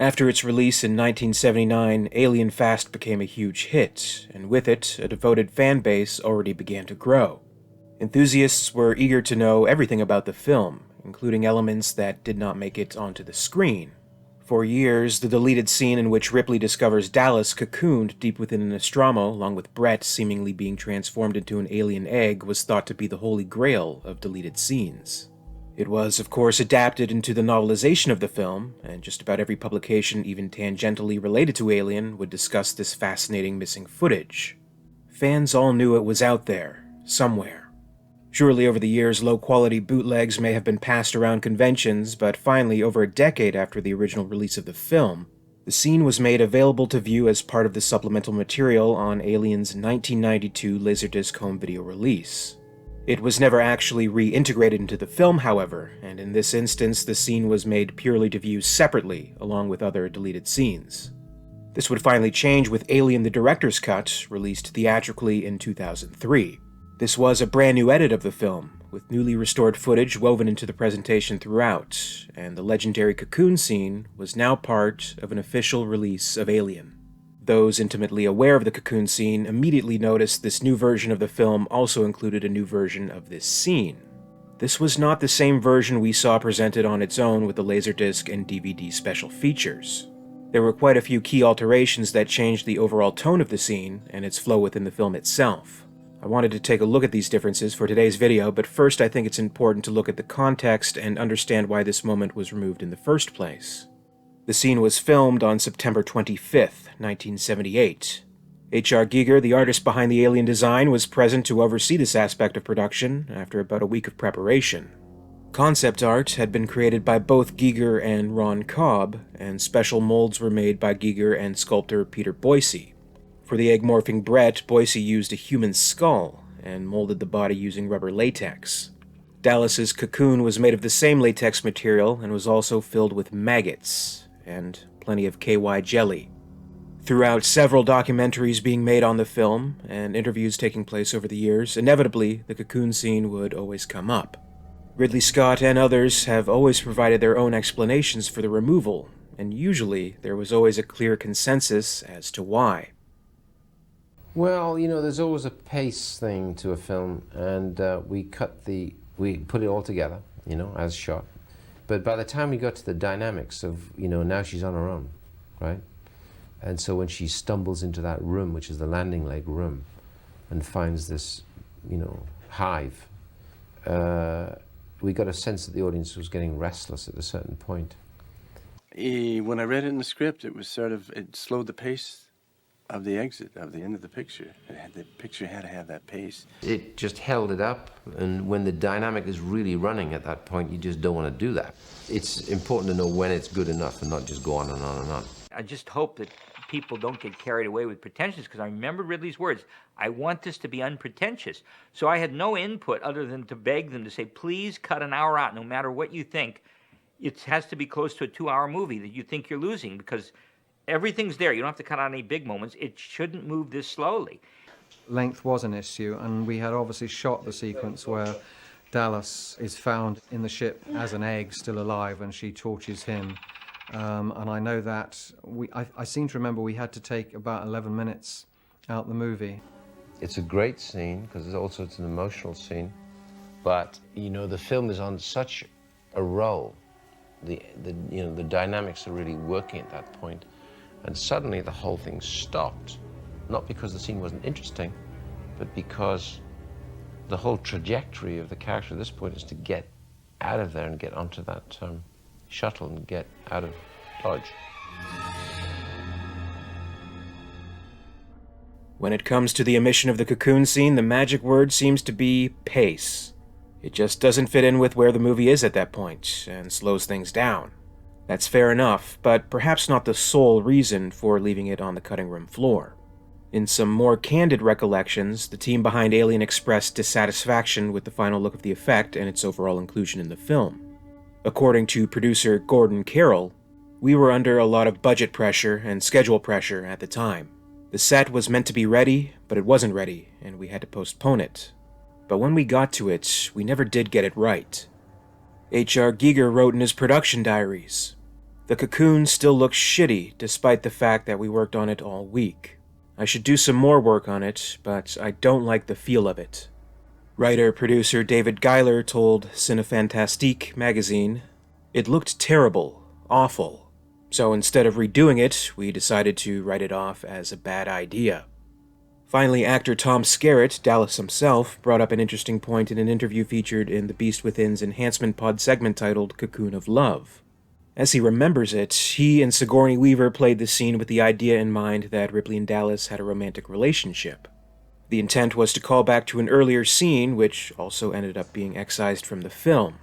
After its release in 1979, Alien fast became a huge hit, and with it, a devoted fan base already began to grow. Enthusiasts were eager to know everything about the film, including elements that did not make it onto the screen. For years, the deleted scene in which Ripley discovers Dallas cocooned deep within an Nostromo, along with Brett seemingly being transformed into an alien egg, was thought to be the holy grail of deleted scenes. It was, of course, adapted into the novelization of the film, and just about every publication even tangentially related to Alien would discuss this fascinating missing footage. Fans all knew it was out there, somewhere. Surely over the years, low-quality bootlegs may have been passed around conventions, but finally, over a decade after the original release of the film, the scene was made available to view as part of the supplemental material on Alien's 1992 Laserdisc home video release. It was never actually reintegrated into the film, however, and in this instance the scene was made purely to view separately, along with other deleted scenes. This would finally change with Alien the Director's Cut, released theatrically in 2003. This was a brand new edit of the film, with newly restored footage woven into the presentation throughout, and the legendary Cocoon scene was now part of an official release of Alien. Those intimately aware of the Cocoon scene immediately noticed this new version of the film also included a new version of this scene. This was not the same version we saw presented on its own with the Laserdisc and DVD special features. There were quite a few key alterations that changed the overall tone of the scene and its flow within the film itself. I wanted to take a look at these differences for today's video, but first I think it's important to look at the context and understand why this moment was removed in the first place. The scene was filmed on September 25th, 1978. H.R. Giger, the artist behind the Alien design, was present to oversee this aspect of production after about a week of preparation. Concept art had been created by both Giger and Ron Cobb, and special molds were made by Giger and sculptor Peter Boyce. For the egg-morphing Brett, Boyce used a human skull and molded the body using rubber latex. Dallas's cocoon was made of the same latex material and was also filled with maggots, and plenty of KY jelly. Throughout several documentaries being made on the film, and interviews taking place over the years, inevitably the cocoon scene would always come up. Ridley Scott and others have always provided their own explanations for the removal, and usually there was always a clear consensus as to why. Well, there's always a pace thing to a film, and we put it all together, as shot. But by the time we got to the dynamics of, now she's on her own, right? And so when she stumbles into that room, which is the landing leg room, and finds this, hive, we got a sense that the audience was getting restless at a certain point. When I read it in the script, it slowed the pace of the exit, of the end of the picture. The picture had to have that pace. It just held it up, and when the dynamic is really running at that point, you just don't want to do that. It's important to know when it's good enough and not just go on and on and on. I just hope that people don't get carried away with pretensions, because I remember Ridley's words, I want this to be unpretentious. So I had no input other than to beg them to say, please cut an hour out, no matter what you think. It has to be close to a 2-hour movie that you think you're losing, because everything's there. You don't have to cut out any big moments. It shouldn't move this slowly. Length was an issue, and we had obviously shot the sequence where Dallas is found in the ship as an egg, still alive, and she tortures him. And I know that I seem to remember we had to take about 11 minutes out the movie. It's a great scene, because it's an emotional scene. But, the film is on such a roll. The dynamics are really working at that point. And suddenly the whole thing stopped, not because the scene wasn't interesting, but because the whole trajectory of the character at this point is to get out of there and get onto that shuttle and get out of Dodge. When it comes to the omission of the cocoon scene, the magic word seems to be pace. It just doesn't fit in with where the movie is at that point, and slows things down. That's fair enough, but perhaps not the sole reason for leaving it on the cutting room floor. In some more candid recollections, the team behind Alien expressed dissatisfaction with the final look of the effect and its overall inclusion in the film. According to producer Gordon Carroll, we were under a lot of budget pressure and schedule pressure at the time. The set was meant to be ready, but it wasn't ready, and we had to postpone it. But when we got to it, we never did get it right. H.R. Giger wrote in his production diaries, The Cocoon still looks shitty, despite the fact that we worked on it all week. I should do some more work on it, but I don't like the feel of it. Writer-producer David Geiler told Cinefantastique magazine, "It looked terrible, awful. So instead of redoing it, we decided to write it off as a bad idea." Finally, actor Tom Skerritt, Dallas himself, brought up an interesting point in an interview featured in The Beast Within's Enhancement Pod segment titled Cocoon of Love. As he remembers it, he and Sigourney Weaver played the scene with the idea in mind that Ripley and Dallas had a romantic relationship. The intent was to call back to an earlier scene, which also ended up being excised from the film.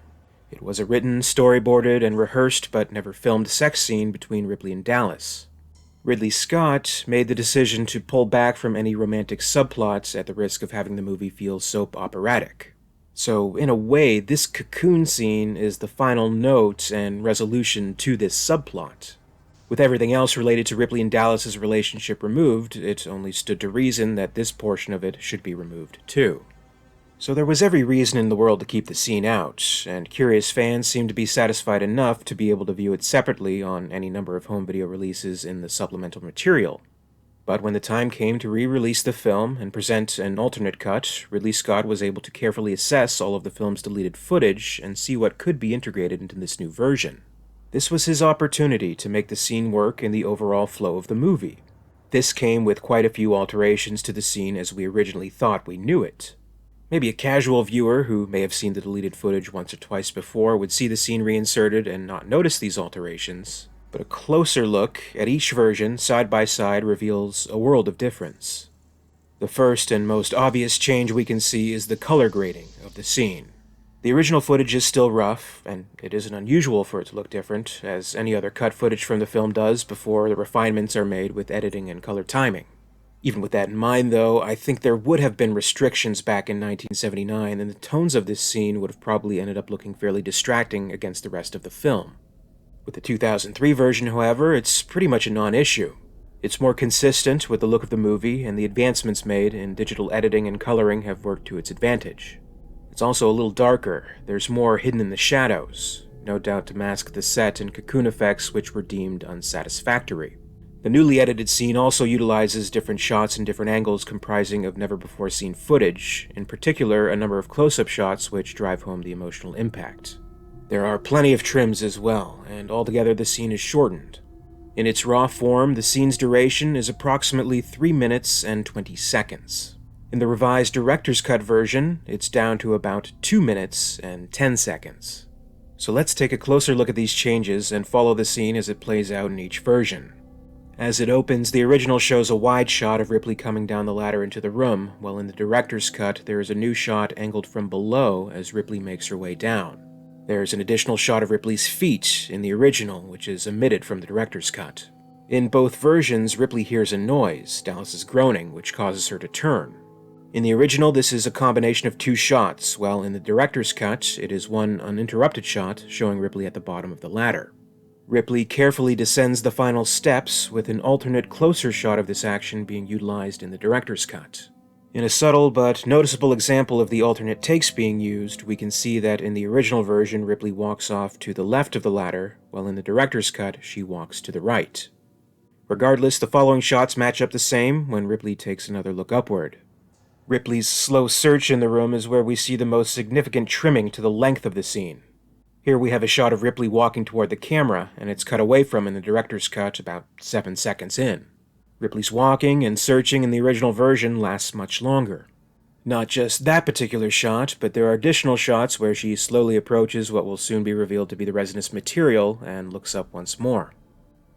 It was a written, storyboarded, and rehearsed but never filmed sex scene between Ripley and Dallas. Ridley Scott made the decision to pull back from any romantic subplots at the risk of having the movie feel soap operatic. So, in a way, this Cocoon scene is the final note and resolution to this subplot. With everything else related to Ripley and Dallas's relationship removed, it only stood to reason that this portion of it should be removed too. So there was every reason in the world to keep the scene out, and curious fans seemed to be satisfied enough to be able to view it separately on any number of home video releases in the supplemental material. But when the time came to re-release the film and present an alternate cut, Ridley Scott was able to carefully assess all of the film's deleted footage and see what could be integrated into this new version. This was his opportunity to make the scene work in the overall flow of the movie. This came with quite a few alterations to the scene as we originally thought we knew it. Maybe a casual viewer who may have seen the deleted footage once or twice before would see the scene reinserted and not notice these alterations, but a closer look at each version side by side reveals a world of difference. The first and most obvious change we can see is the color grading of the scene. The original footage is still rough, and it isn't unusual for it to look different, as any other cut footage from the film does before the refinements are made with editing and color timing. Even with that in mind, though, I think there would have been restrictions back in 1979, and the tones of this scene would have probably ended up looking fairly distracting against the rest of the film. With the 2003 version, however, it's pretty much a non-issue. It's more consistent with the look of the movie, and the advancements made in digital editing and coloring have worked to its advantage. It's also a little darker, there's more hidden in the shadows, no doubt to mask the set and cocoon effects which were deemed unsatisfactory. The newly edited scene also utilizes different shots and different angles comprising of never-before-seen footage, in particular a number of close-up shots which drive home the emotional impact. There are plenty of trims as well, and altogether the scene is shortened. In its raw form, the scene's duration is approximately 3 minutes and 20 seconds. In the revised director's cut version, it's down to about 2 minutes and 10 seconds. So let's take a closer look at these changes and follow the scene as it plays out in each version. As it opens, the original shows a wide shot of Ripley coming down the ladder into the room, while in the director's cut there is a new shot angled from below as Ripley makes her way down. There's an additional shot of Ripley's feet in the original, which is omitted from the director's cut. In both versions, Ripley hears a noise, Dallas is groaning, which causes her to turn. In the original, this is a combination of 2 shots, while in the director's cut, it is one uninterrupted shot showing Ripley at the bottom of the ladder. Ripley carefully descends the final steps, with an alternate closer shot of this action being utilized in the director's cut. In a subtle but noticeable example of the alternate takes being used, we can see that in the original version Ripley walks off to the left of the ladder, while in the director's cut she walks to the right. Regardless, the following shots match up the same when Ripley takes another look upward. Ripley's slow search in the room is where we see the most significant trimming to the length of the scene. Here we have a shot of Ripley walking toward the camera, and it's cut away from in the director's cut about 7 seconds in. Ripley's walking and searching in the original version lasts much longer. Not just that particular shot, but there are additional shots where she slowly approaches what will soon be revealed to be the resinous material and looks up once more.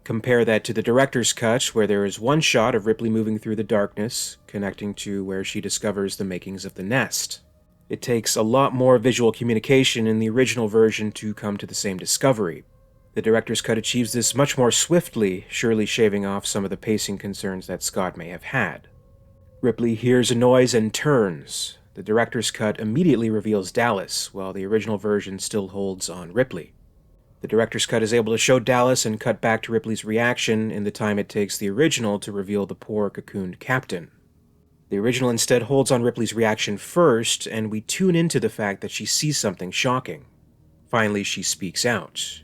Compare that to the director's cut, where there is one shot of Ripley moving through the darkness, connecting to where she discovers the makings of the nest. It takes a lot more visual communication in the original version to come to the same discovery. The director's cut achieves this much more swiftly, surely shaving off some of the pacing concerns that Scott may have had. Ripley hears a noise and turns. The director's cut immediately reveals Dallas, while the original version still holds on Ripley. The director's cut is able to show Dallas and cut back to Ripley's reaction in the time it takes the original to reveal the poor cocooned captain. The original instead holds on Ripley's reaction first, and we tune into the fact that she sees something shocking. Finally, she speaks out.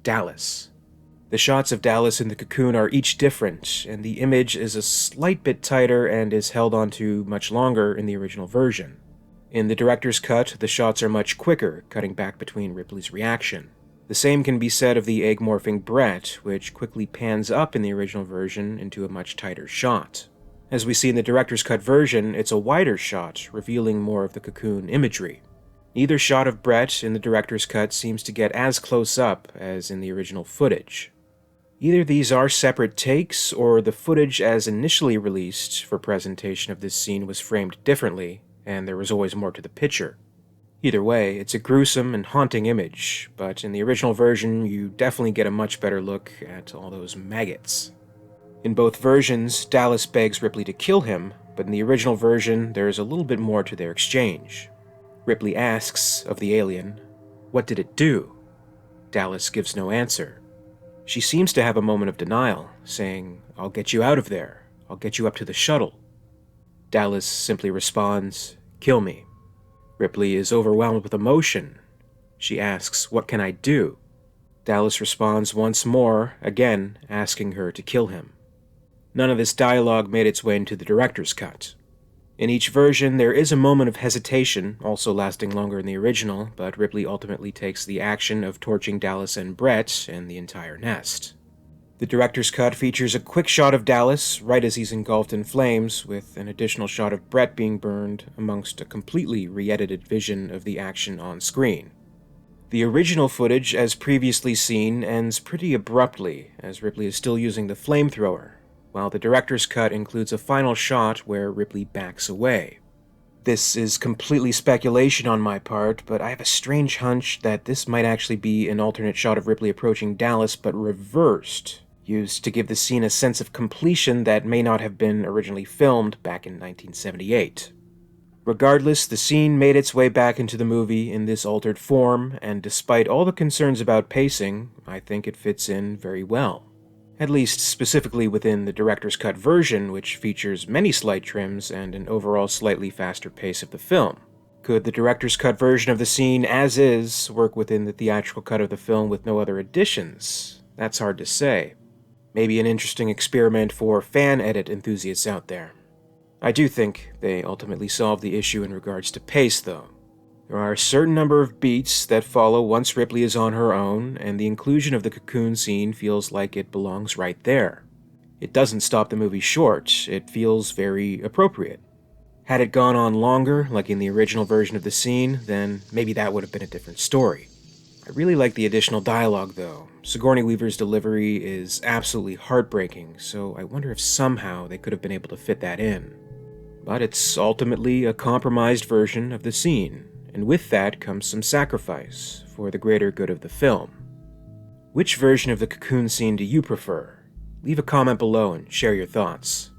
Dallas. The shots of Dallas in the cocoon are each different, and the image is a slight bit tighter and is held onto much longer in the original version. In the director's cut, the shots are much quicker, cutting back between Ripley's reaction. The same can be said of the egg-morphing Brett, which quickly pans up in the original version into a much tighter shot. As we see in the director's cut version, it's a wider shot, revealing more of the cocoon imagery. Neither shot of Brett in the director's cut seems to get as close up as in the original footage. Either these are separate takes, or the footage as initially released for presentation of this scene was framed differently, and there was always more to the picture. Either way, it's a gruesome and haunting image, but in the original version, you definitely get a much better look at all those maggots. In both versions, Dallas begs Ripley to kill him, but in the original version, there's a little bit more to their exchange. Ripley asks of the alien, "What did it do?" Dallas gives no answer. She seems to have a moment of denial, saying, "I'll get you out of there. I'll get you up to the shuttle." Dallas simply responds, "Kill me." Ripley is overwhelmed with emotion. She asks, "What can I do?" Dallas responds once more, again asking her to kill him. None of this dialogue made its way into the director's cut. In each version, there is a moment of hesitation, also lasting longer in the original, but Ripley ultimately takes the action of torching Dallas and Brett and the entire nest. The director's cut features a quick shot of Dallas right as he's engulfed in flames, with an additional shot of Brett being burned amongst a completely re-edited vision of the action on screen. The original footage, as previously seen, ends pretty abruptly, as Ripley is still using the flamethrower, while the director's cut includes a final shot where Ripley backs away. This is completely speculation on my part, but I have a strange hunch that this might actually be an alternate shot of Ripley approaching Dallas, but reversed, used to give the scene a sense of completion that may not have been originally filmed back in 1978. Regardless, the scene made its way back into the movie in this altered form, and despite all the concerns about pacing, I think it fits in very well. At least specifically within the director's cut version, which features many slight trims and an overall slightly faster pace of the film. Could the director's cut version of the scene as is work within the theatrical cut of the film with no other additions? That's hard to say. Maybe an interesting experiment for fan edit enthusiasts out there. I do think they ultimately solved the issue in regards to pace, though. There are a certain number of beats that follow once Ripley is on her own, and the inclusion of the cocoon scene feels like it belongs right there. It doesn't stop the movie short, it feels very appropriate. Had it gone on longer, like in the original version of the scene, then maybe that would have been a different story. I really like the additional dialogue, though. Sigourney Weaver's delivery is absolutely heartbreaking, so I wonder if somehow they could have been able to fit that in. But it's ultimately a compromised version of the scene, and with that comes some sacrifice for the greater good of the film. Which version of the cocoon scene do you prefer? Leave a comment below and share your thoughts.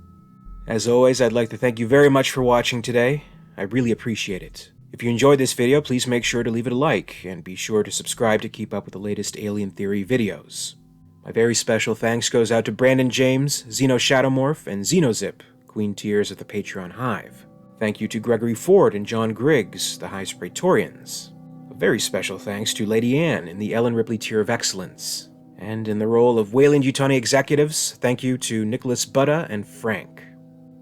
As always, I'd like to thank you very much for watching today. I really appreciate it. If you enjoyed this video, please make sure to leave it a like, and be sure to subscribe to keep up with the latest Alien Theory videos. My very special thanks goes out to Brandon James, Xeno Shadowmorph, and Xenozip, Queen Tiers of the Patreon Hive. Thank you to Gregory Ford and John Griggs, the High Praetorians. A very special thanks to Lady Anne in the Ellen Ripley Tier of Excellence. And in the role of Weyland-Yutani executives, thank you to Nicholas Butta and Frank.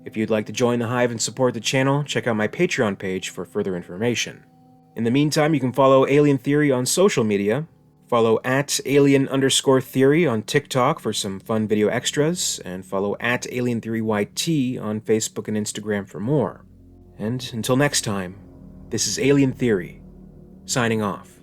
If you'd like to join the Hive and support the channel, check out my Patreon page for further information. In the meantime, you can follow Alien Theory on social media. Follow @alien_theory on TikTok for some fun video extras, and follow @AlienTheoryYT on Facebook and Instagram for more. And until next time, this is Alien Theory, signing off.